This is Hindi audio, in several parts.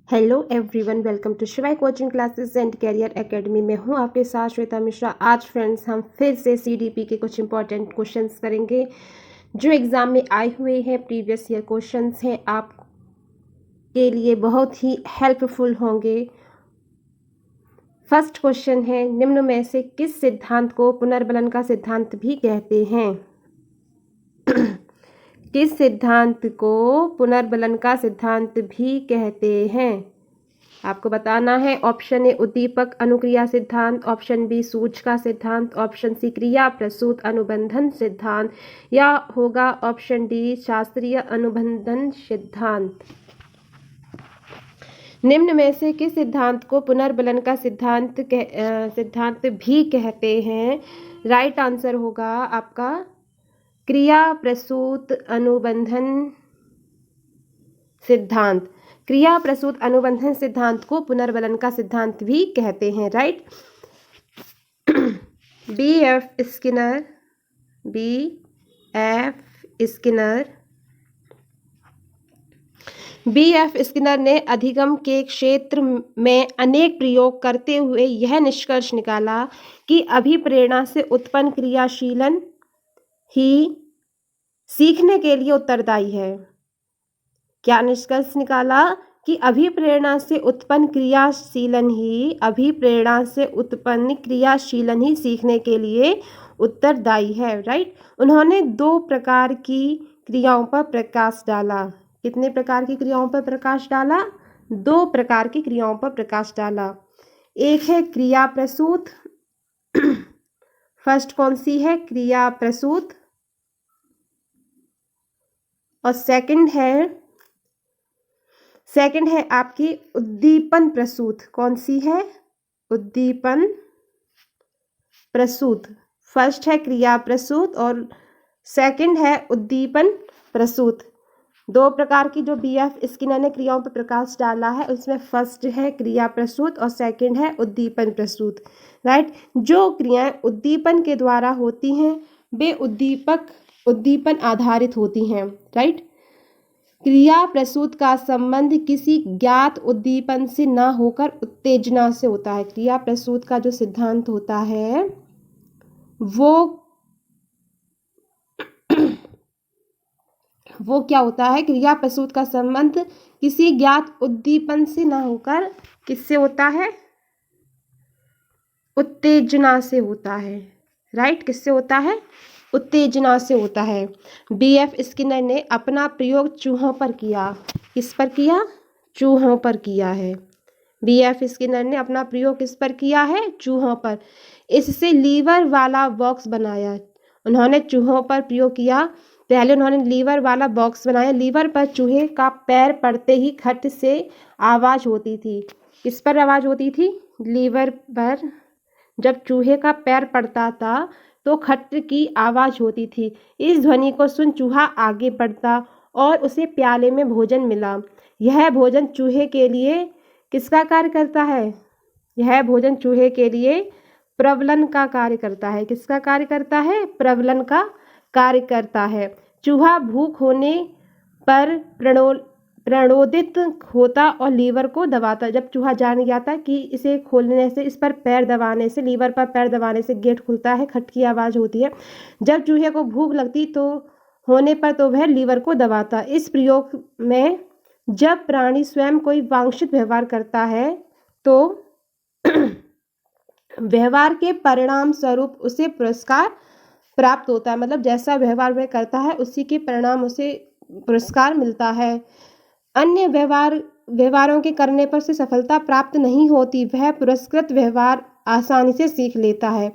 Hello everyone, welcome to Shivay coaching classes and career academy में हूँ आपके साथ श्वेता मिश्रा। आज फ्रेंड्स हम फिर से सीडीपी के कुछ इंपॉर्टेंट क्वेश्चंस करेंगे जो एग्ज़ाम में आए हुए हैं। प्रीवियस ईयर क्वेश्चंस हैं, आपके लिए बहुत ही हेल्पफुल होंगे। फर्स्ट क्वेश्चन है, निम्न में से किस सिद्धांत को पुनर्बलन का सिद्धांत भी कहते हैं? किस सिद्धांत को पुनर्बलन का सिद्धांत भी कहते हैं? आपको बताना है। ऑप्शन ए उद्दीपक अनुक्रिया सिद्धांत, ऑप्शन बी सूचका सिद्धांत, ऑप्शन सी क्रिया प्रसूत अनुबंधन सिद्धांत, या होगा ऑप्शन डी शास्त्रीय अनुबंधन सिद्धांत। निम्न में से किस सिद्धांत को पुनर्बलन का सिद्धांत भी कहते हैं? राइट आंसर होगा आपका क्रिया प्रसूत अनुबंधन सिद्धांत। क्रिया प्रसूत अनुबंधन सिद्धांत को पुनर्बलन का सिद्धांत भी कहते हैं। राइट। बी एफ स्किनर ने अधिगम के क्षेत्र में अनेक प्रयोग करते हुए यह निष्कर्ष निकाला कि अभिप्रेरणा से उत्पन्न क्रियाशीलन ही सीखने के लिए उत्तरदायी है। क्या निष्कर्ष निकाला? कि अभिप्रेरणा से उत्पन्न क्रियाशीलन ही सीखने के लिए उत्तरदायी है। राइट। उन्होंने दो प्रकार की क्रियाओं पर प्रकाश डाला। कितने प्रकार की क्रियाओं पर प्रकाश डाला? दो प्रकार की क्रियाओं पर प्रकाश डाला। एक है क्रिया प्रसूत। फर्स्ट कौन सी है? क्रिया प्रसूत। और सेकंड है आपकी उद्दीपन प्रसूत। कौन सी है? उद्दीपन प्रसूत। फर्स्ट है क्रिया प्रसूत और सेकंड है उद्दीपन प्रसूत। दो प्रकार की जो बीएफ स्किनर ने क्रियाओं पर प्रकाश डाला है उसमें फर्स्ट है क्रिया प्रसूत और सेकंड है उद्दीपन प्रसूत। राइट। जो क्रियाएं उद्दीपन के द्वारा होती हैं वे उद्दीपन आधारित होती हैं। राइट। क्रिया प्रसूत का संबंध किसी ज्ञात उद्दीपन से न होकर उत्तेजना से होता है। क्रिया प्रसूत का जो सिद्धांत होता है वो क्या होता है? क्रिया प्रसूत का संबंध किसी ज्ञात उद्दीपन से न होकर किससे होता है? उत्तेजना से होता है। राइट। किससे होता है? उत्तेजना से होता है। बीएफ स्किनर ने अपना प्रयोग चूहों पर किया। किस पर किया? चूहों पर किया है। बीएफ स्किनर ने अपना प्रयोग किस पर किया है? चूहों पर। इससे लीवर वाला बॉक्स बनाया। उन्होंने चूहों पर प्रयोग किया। पहले उन्होंने लीवर वाला बॉक्स बनाया। लीवर पर चूहे का पैर पड़ते ही खट से आवाज होती थी। किस पर आवाज होती थी? लीवर पर जब चूहे का पैर पड़ता था तो खट की आवाज होती थी। इस ध्वनि को सुन चूहा आगे बढ़ता और उसे प्याले में भोजन मिला। यह भोजन चूहे के लिए किसका कार्य करता है? यह भोजन चूहे के लिए प्रबलन का कार्य करता है। किसका कार्य करता है? प्रबलन का कार्य करता है। चूहा भूख होने पर प्रणोदित होता और लीवर को दबाता। जब चूहा जान गया था कि इसे खोलने से, इस पर पैर दबाने से, लीवर पर पैर दबाने से गेट खुलता है, खट की आवाज़ होती है। जब चूहे को भूख लगती तो होने पर तो वह लीवर को दबाता। इस प्रयोग में जब प्राणी स्वयं कोई वांछित व्यवहार करता है तो व्यवहार के परिणाम स्वरूप उसे पुरस्कार प्राप्त होता है। मतलब जैसा व्यवहार वह करता है उसी के परिणाम उसे पुरस्कार मिलता है। अन्य व्यवहारों के करने पर उसे सफलता प्राप्त नहीं होती। वह पुरस्कृत व्यवहार आसानी से सीख लेता है।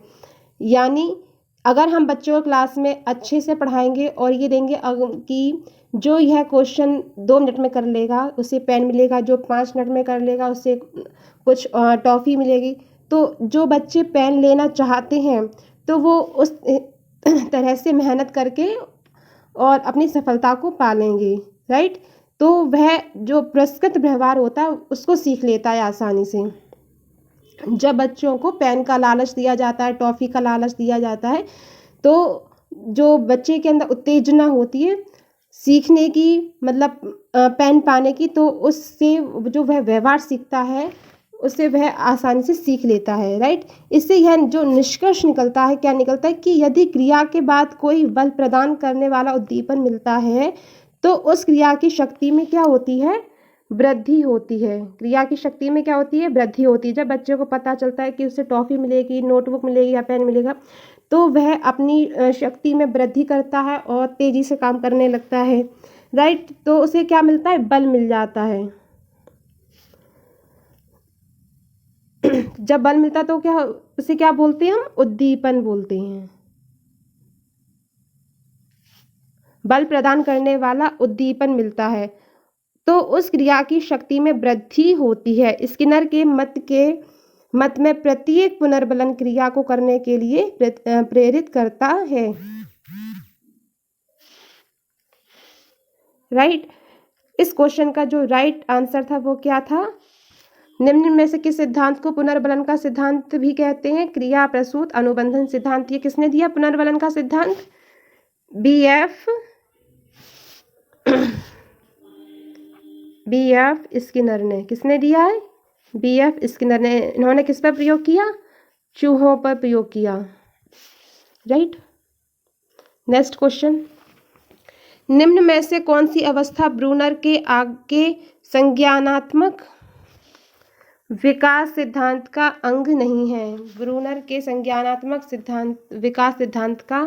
यानी अगर हम बच्चों को क्लास में अच्छे से पढ़ाएंगे और ये देंगे कि जो यह क्वेश्चन 2 मिनट में कर लेगा उसे पेन मिलेगा, जो 5 मिनट में कर लेगा उसे कुछ टॉफ़ी मिलेगी। तो जो बच्चे पेन लेना चाहते हैं तो वो उस तरह से मेहनत करके और अपनी सफलता को पालेंगे। राइट। तो वह जो पुरस्कृत व्यवहार होता है उसको सीख लेता है आसानी से। जब बच्चों को पेन का लालच दिया जाता है, टॉफ़ी का लालच दिया जाता है, तो जो बच्चे के अंदर उत्तेजना होती है सीखने की मतलब पेन पाने की, तो उससे जो वह व्यवहार सीखता है उससे वह आसानी से सीख लेता है, राइट। इससे यह जो निष्कर्ष निकलता है, क्या निकलता है कि यदि क्रिया के बाद कोई बल प्रदान करने वाला उद्दीपन मिलता है तो उस क्रिया की शक्ति में क्या होती है, वृद्धि होती है। क्रिया की शक्ति में क्या होती है, वृद्धि होती है। जब बच्चे को पता चलता है कि उसे टॉफ़ी मिलेगी, नोटबुक मिलेगी या पेन मिलेगा, तो वह अपनी शक्ति में वृद्धि करता है और तेज़ी से काम करने लगता है, राइट। तो उसे क्या मिलता है, बल मिल जाता है। जब बल मिलता है तो क्या, उसे क्या बोलते हैं हम, उद्दीपन बोलते हैं। बल प्रदान करने वाला उद्दीपन मिलता है तो उस क्रिया की शक्ति में वृद्धि होती है। स्किनर के मत में प्रत्येक पुनर्बलन क्रिया को करने के लिए प्रेरित करता है, राइट। इस क्वेश्चन का जो राइट आंसर था वो क्या था, निम्न में से किस सिद्धांत को पुनर्बलन का सिद्धांत भी कहते हैं, क्रिया प्रसूत अनुबंधन सिद्धांत। ये किसने दिया पुनर्बलन का सिद्धांत, बीएफ स्किनर ने। किसने दिया है, बीएफ स्किनर ने। इन्होंने किस पर प्रयोग किया, चूहों पर प्रयोग किया, राइट। नेक्स्ट क्वेश्चन, निम्न में से कौन सी अवस्था ब्रूनर के आगे संज्ञानात्मक विकास सिद्धांत का अंग नहीं है। ब्रूनर के संज्ञानात्मक सिद्धांत विकास सिद्धांत का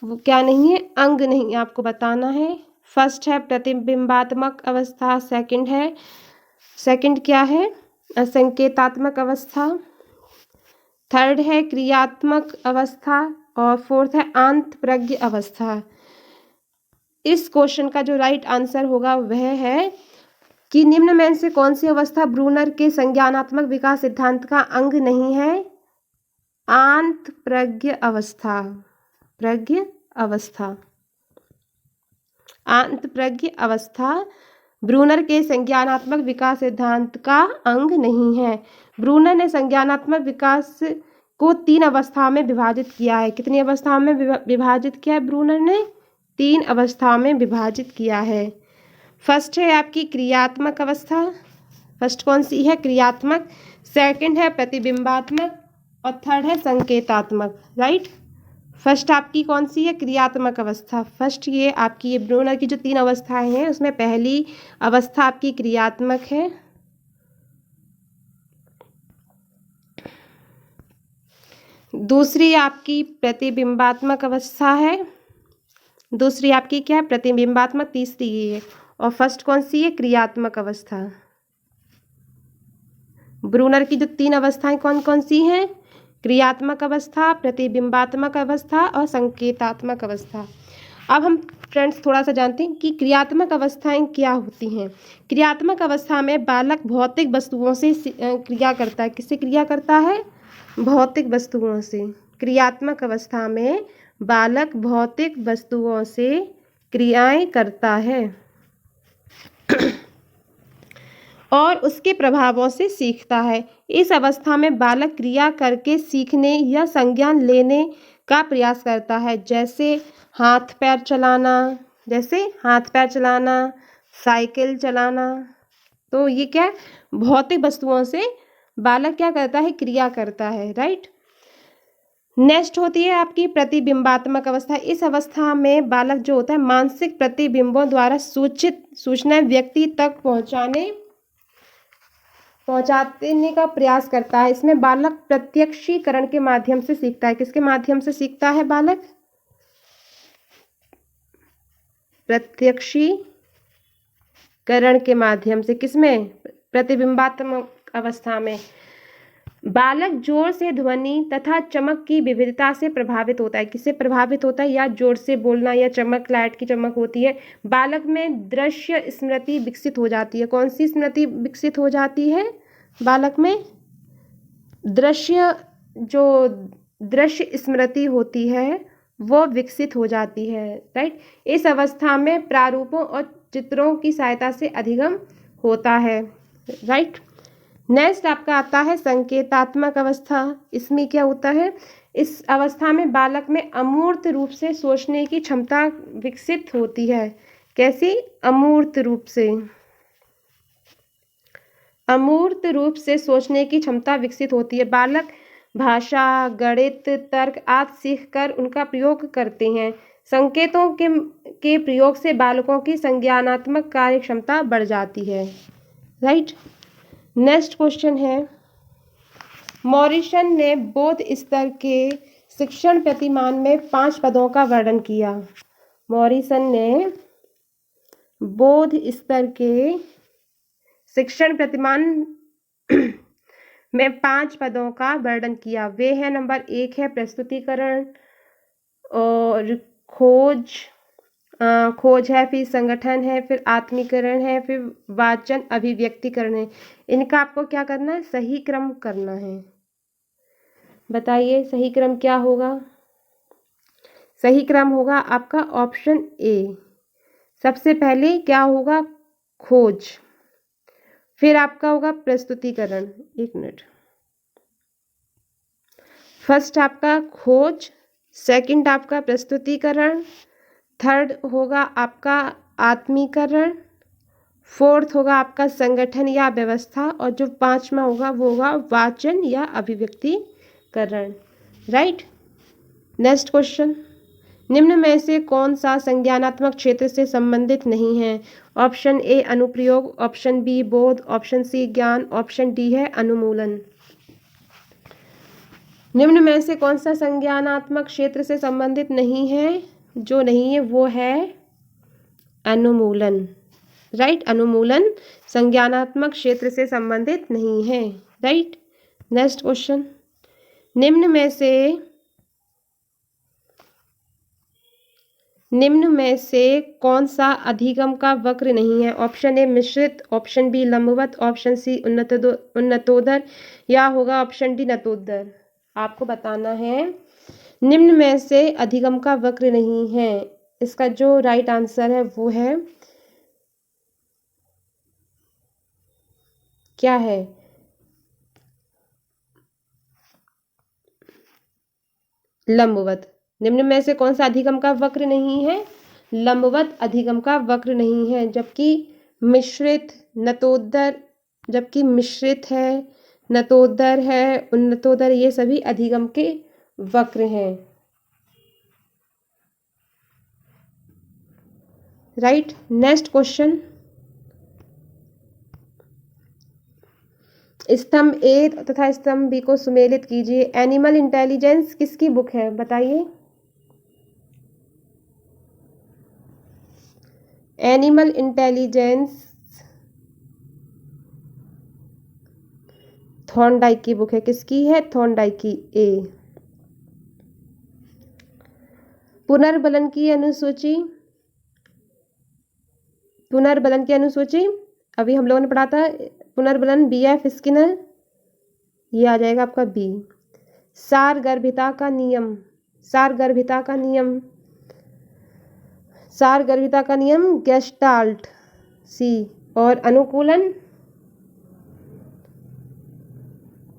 वो क्या नहीं है, अंग नहीं, आपको बताना है। फर्स्ट है प्रतिबिंबात्मक अवस्था, सेकंड क्या है, संकेतात्मक अवस्था, थर्ड है क्रियात्मक अवस्था और फोर्थ है आंतप्रज्ञ अवस्था। इस क्वेश्चन का जो राइट आंसर होगा वह है कि निम्न में से कौन सी अवस्था ब्रूनर के संज्ञानात्मक विकास सिद्धांत का अंग नहीं है, आंतप्रज्ञ अवस्था, प्रज्ञ अवस्था। आंतप्रज्ञ अवस्था ब्रूनर के संज्ञानात्मक विकास सिद्धांत का अंग नहीं है। ब्रूनर ने संज्ञानात्मक विकास को 3 अवस्थाओं में विभाजित किया है। कितनी अवस्थाओं में विभाजित किया है ब्रूनर ने, 3 अवस्थाओं में विभाजित किया है। फर्स्ट है आपकी क्रियात्मक अवस्था, फर्स्ट कौन सी है, क्रियात्मक। सेकंड है प्रतिबिंबात्मक और थर्ड है संकेतात्मक, राइट। फर्स्ट आपकी कौन सी है, क्रियात्मक अवस्था। फर्स्ट ये आपकी ये ब्रूनर की जो 3 अवस्थाएं हैं उसमें पहली अवस्था आपकी क्रियात्मक है, दूसरी आपकी प्रतिबिंबात्मक अवस्था है, दूसरी आपकी क्या है, प्रतिबिंबात्मक, तीसरी ये है, और फर्स्ट कौन सी है, क्रियात्मक अवस्था। ब्रूनर की जो 3 अवस्थाएं कौन कौन सी हैं, क्रियात्मक अवस्था, प्रतिबिंबात्मक अवस्था और संकेतात्मक अवस्था। अब हम फ्रेंड्स थोड़ा सा जानते हैं कि क्रियात्मक अवस्थाएं क्या होती हैं। क्रियात्मक अवस्था में बालक भौतिक वस्तुओं से क्रिया करता है। किससे क्रिया करता है, भौतिक वस्तुओं से। क्रियात्मक अवस्था में बालक भौतिक वस्तुओं से क्रियाएं करता है और उसके प्रभावों से सीखता है। इस अवस्था में बालक क्रिया करके सीखने या संज्ञान लेने का प्रयास करता है, जैसे हाथ पैर चलाना, साइकिल चलाना। तो ये क्या है, भौतिक वस्तुओं से बालक क्या करता है, क्रिया करता है, राइट। नेक्स्ट होती है आपकी प्रतिबिंबात्मक अवस्था। इस अवस्था में बालक जो होता है मानसिक प्रतिबिंबों द्वारा सूचित सूचना व्यक्ति तक पहुंचाने का प्रयास करता है। इसमें बालक प्रत्यक्षीकरण के माध्यम से सीखता है। किसके माध्यम से सीखता है बालक, प्रत्यक्षीकरण के माध्यम से। किसमें, प्रतिबिंबात्मक अवस्था में। बालक जोर से ध्वनि तथा चमक की विविधता से प्रभावित होता है। किससे प्रभावित होता है, या जोर से बोलना या चमक, लाइट की चमक होती है। बालक में दृश्य स्मृति विकसित हो जाती है। कौन सी स्मृति विकसित हो जाती है बालक में, दृश्य स्मृति होती है वो विकसित हो जाती है, राइट। इस अवस्था में प्रारूपों और चित्रों की सहायता से अधिगम होता है, राइट। नेक्स्ट आपका आता है संकेतात्मक अवस्था। इसमें क्या होता है, इस अवस्था में बालक में अमूर्त रूप से सोचने की क्षमता विकसित होती है। कैसी? अमूर्त रूप से। अमूर्त रूप से सोचने की क्षमता विकसित होती है। बालक भाषा, गणित, तर्क आदि सीखकर उनका प्रयोग करते हैं। संकेतों के प्रयोग से बालकों की संज्ञानात्मक कार्य क्षमता बढ़ जाती है। राइट। नेक्स्ट क्वेश्चन है, मॉरिसन ने बौद्ध स्तर के शिक्षण प्रतिमान में 5 पदों का वर्णन किया। मॉरिसन ने बौद्ध स्तर के शिक्षण प्रतिमान में 5 पदों का वर्णन किया। वे हैं, नंबर 1 है प्रस्तुतिकरण और खोज, खोज है, फिर संगठन है, फिर आत्मीकरण है, फिर वाचन अभिव्यक्तिकरण है। इनका आपको क्या करना है? सही क्रम करना है। बताइए सही क्रम क्या होगा? सही क्रम होगा आपका ऑप्शन ए। सबसे पहले क्या होगा? खोज, फिर आपका होगा प्रस्तुतिकरण। एक मिनट, फर्स्ट आपका खोज, सेकंड आपका प्रस्तुतिकरण, थर्ड होगा आपका आत्मीकरण, फोर्थ होगा आपका संगठन या व्यवस्था, और जो 5वां होगा वो होगा वाचन या अभिव्यक्तिकरण। राइट। नेक्स्ट क्वेश्चन, निम्न में से कौन सा संज्ञानात्मक क्षेत्र से संबंधित नहीं है? ऑप्शन ए अनुप्रयोग, ऑप्शन बी बोध, ऑप्शन सी ज्ञान, ऑप्शन डी है अनुमूलन। निम्न में से कौन सा संज्ञानात्मक क्षेत्र से संबंधित नहीं है? जो नहीं है वो है अनुमूलन। राइट। अनुमूलन संज्ञानात्मक क्षेत्र से संबंधित नहीं है। राइट। नेक्स्ट क्वेश्चन, निम्न में से कौन सा अधिगम का वक्र नहीं है? ऑप्शन ए मिश्रित, ऑप्शन बी लंबवत, ऑप्शन सी उन्नतोदर, या होगा ऑप्शन डी नतोदर। आपको बताना है निम्न में से अधिगम का वक्र नहीं है। इसका जो राइट आंसर है वो है, क्या है? लंबवत। निम्न में से कौन सा अधिगम का वक्र नहीं है? लंबवत अधिगम का वक्र नहीं है। जबकि मिश्रित, नतोदर, जबकि मिश्रित है, नतोदर है, उन्नतोदर, ये सभी अधिगम के वक्र हैं। राइट। नेक्स्ट क्वेश्चन, स्तंभ ए तथा स्तंभ बी को सुमेलित कीजिए। एनिमल इंटेलिजेंस किसकी बुक है? बताइए। एनिमल इंटेलिजेंस थॉर्नडाइक की बुक है। किसकी है? थॉर्नडाइक की। ए। पुनर्बलन की अनुसूची, पुनर्बलन की अनुसूची अभी हम लोगों ने पढ़ा था। पुनर्बलन BF स्किनर, ये आ जाएगा आपका बी। सारगर्भिता का नियम, सारगर्भिता का नियम, सारगर्भिता का नियम गेस्टाल्ट, सी। और अनुकूलन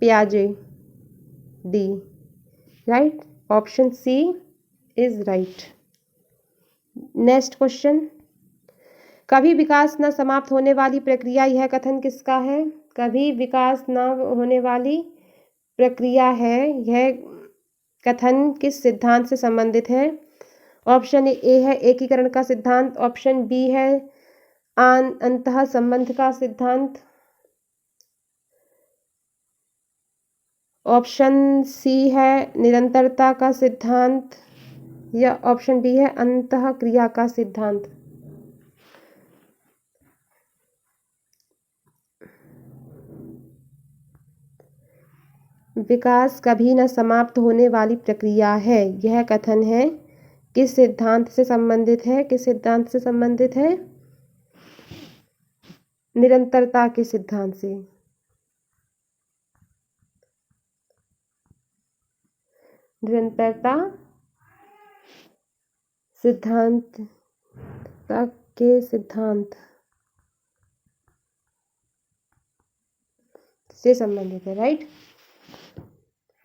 पियाजे, D. Right. Option C is right. Next question, कभी विकास न समाप्त होने वाली प्रक्रिया, यह कथन किसका है? कभी विकास न होने वाली प्रक्रिया है, यह कथन किस सिद्धांत से संबंधित है? ऑप्शन ए है एकीकरण का सिद्धांत, ऑप्शन बी है अंतः संबंध का सिद्धांत, ऑप्शन सी है निरंतरता का सिद्धांत, या ऑप्शन डी है अंतः क्रिया का सिद्धांत। विकास कभी न समाप्त होने वाली प्रक्रिया है, यह कथन है किस सिद्धांत से संबंधित है? किस सिद्धांत से संबंधित है? निरंतरता के सिद्धांत से। निरंतरता सिद्धांत के सिद्धांत से संबंधित है। राइट।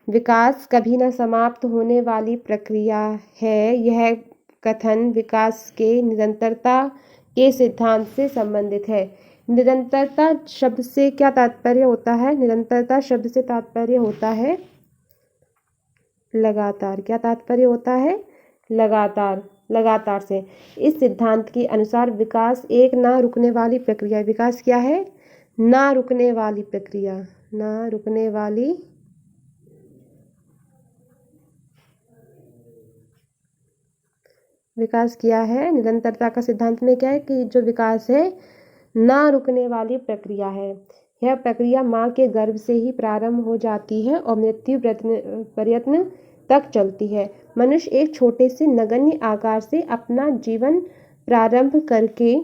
विकास कभी न समाप्त होने वाली प्रक्रिया है, यह कथन विकास के निरंतरता के सिद्धांत से संबंधित है। निरंतरता शब्द से क्या तात्पर्य होता है? निरंतरता शब्द से तात्पर्य होता है लगातार। क्या तात्पर्य होता है? लगातार, लगातार से। इस सिद्धांत के अनुसार विकास एक ना रुकने वाली प्रक्रिया है। विकास क्या है? ना रुकने वाली प्रक्रिया, ना रुकने वाली विकास क्या है? निरंतरता का सिद्धांत में क्या है कि जो विकास है ना रुकने वाली प्रक्रिया है। यह प्रक्रिया माँ के गर्भ से ही प्रारंभ हो जाती है और मृत्यु प्रयत्न तक चलती है। मनुष्य एक छोटे से नगण्य आकार से अपना जीवन प्रारंभ करके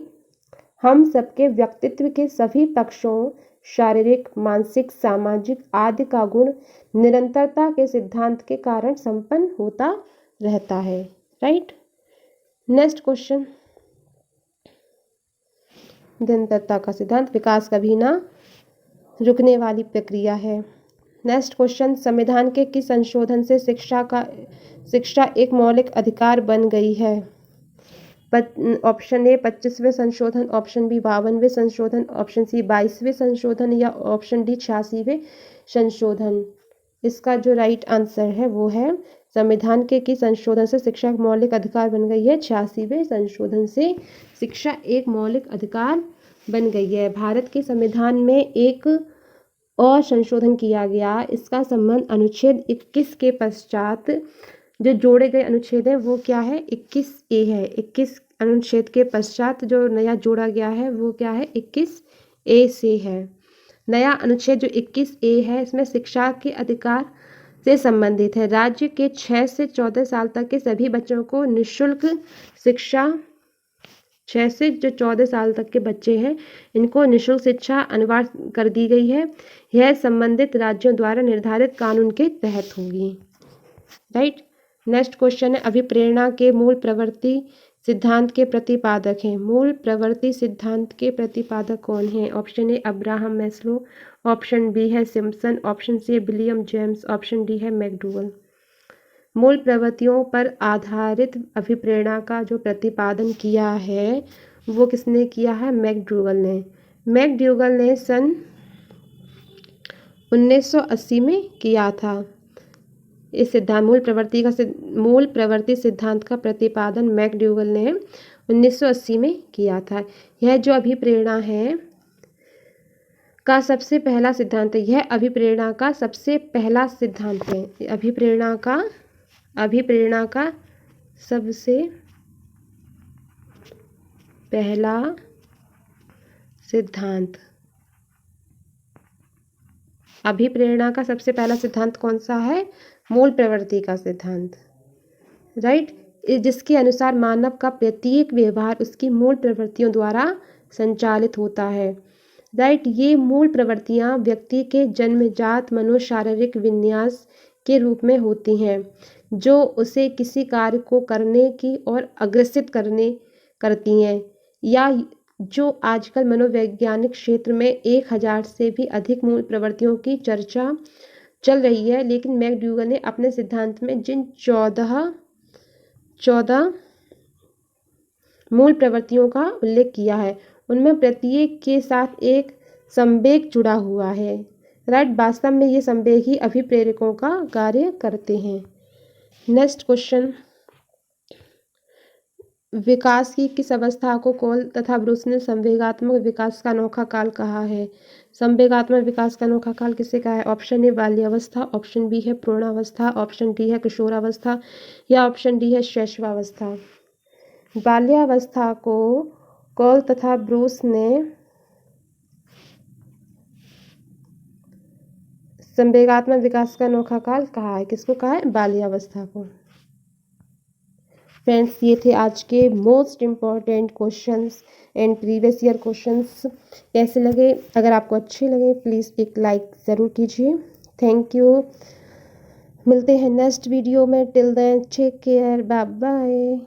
हम सबके व्यक्तित्व के सभी पक्षों, शारीरिक, मानसिक, सामाजिक आदि का गुण निरंतरता के सिद्धांत के कारण संपन्न होता रहता है। राइट। नेक्स्ट क्वेश्चन, निरंतरता का सिद्धांत, विकास कभी ना रुकने वाली प्रक्रिया है। नेक्स्ट क्वेश्चन, संविधान के किस संशोधन से शिक्षा एक मौलिक अधिकार बन गई है? ऑप्शन ए 25वें संशोधन, ऑप्शन बी 52वें संशोधन, ऑप्शन सी 22वें संशोधन या ऑप्शन डी 86वें संशोधन। इसका जो राइट आंसर है वो है संविधान के किस संशोधन से शिक्षा एक मौलिक अधिकार बन गई है? 86वें संशोधन से शिक्षा एक मौलिक अधिकार बन गई है। भारत के संविधान में एक और संशोधन किया गया। इसका संबंध अनुच्छेद 21 के पश्चात जो जोड़े गए अनुच्छेद है वो क्या है? 21A है। 21 अनुच्छेद के पश्चात जो नया जोड़ा गया है वो क्या है? 21A से है। नया अनुच्छेद जो 21A है इसमें शिक्षा के अधिकार से संबंधित है। राज्य के 6 से 14 साल तक के सभी बच्चों को निःशुल्क शिक्षा, 6 से जो 14 साल तक के बच्चे हैं इनको निःशुल्क शिक्षा अनिवार्य कर दी गई है। यह संबंधित राज्यों द्वारा निर्धारित कानून के तहत होगी। राइट। नेक्स्ट क्वेश्चन है, अभिप्रेरणा के मूल प्रवृत्ति सिद्धांत के प्रतिपादक हैं। मूल प्रवृत्ति सिद्धांत के प्रतिपादक कौन हैं? Option A Abraham Maslow, option B है सिम्पसन, ऑप्शन सी है विलियम जेम्स, ऑप्शन डी है मैकडूगल। मूल प्रवृत्तियों पर आधारित अभिप्रेरणा का जो प्रतिपादन किया है वो किसने किया है? मैकडूगल ने। मैकडूगल ने सन 1980 में किया था। इस सिद्धांत मूल प्रवृत्ति सिद्धांत का प्रतिपादन मैकडूगल ने 1980 में किया था। यह जो अभिप्रेरणा है का सबसे पहला सिद्धांत है। यह अभिप्रेरणा का सबसे पहला सिद्धांत है। अभिप्रेरणा का सबसे पहला सिद्धांत। अभिप्रेरणा का सबसे पहला सिद्धांत कौन सा है? मूल प्रवृत्ति का सिद्धांत। राइट। जिसके अनुसार मानव का प्रत्येक व्यवहार उसकी मूल प्रवृत्तियों द्वारा संचालित होता है। राइट। ये मूल प्रवृत्तियां व्यक्ति के जन्मजात मनोशारीरिक विन्यास के रूप में होती हैं जो उसे किसी कार्य को करने की ओर अग्रसित करती हैं, या जो आजकल मनोवैज्ञानिक क्षेत्र में 1000 से भी अधिक मूल प्रवृत्तियों की चर्चा चल रही है। लेकिन मैकडूगल ने अपने सिद्धांत में जिन 14 मूल प्रवृत्तियों का उल्लेख किया है उनमें प्रत्येक के साथ एक संवेग जुड़ा हुआ है। राइट। वास्तव में ये संवेग ही अभिप्रेरकों का कार्य करते हैं। नेक्स्ट क्वेश्चन, विकास की किस अवस्था को कॉल तथा ब्रूस ने संवेगात्मक विकास का अनोखा काल कहा है? संवेगात्मक विकास का अनोखा काल किसे कहा है? ऑप्शन ए बाल्यावस्था, ऑप्शन बी है प्रौढ़ावस्था, ऑप्शन डी है किशोरावस्था या ऑप्शन डी है शैशवावस्था। बाल्यावस्था को कॉल तथा ब्रूस ने संवेगात्मक विकास का अनोखा काल कहा है। किसको कहा है? बाल्यावस्था को। फ्रेंड्स, ये थे आज के most important questions and previous year questions. कैसे लगे? अगर आपको अच्छे लगे प्लीज़ एक लाइक ज़रूर कीजिए। Thank you. मिलते हैं नेक्स्ट वीडियो में। Till then take care, bye bye.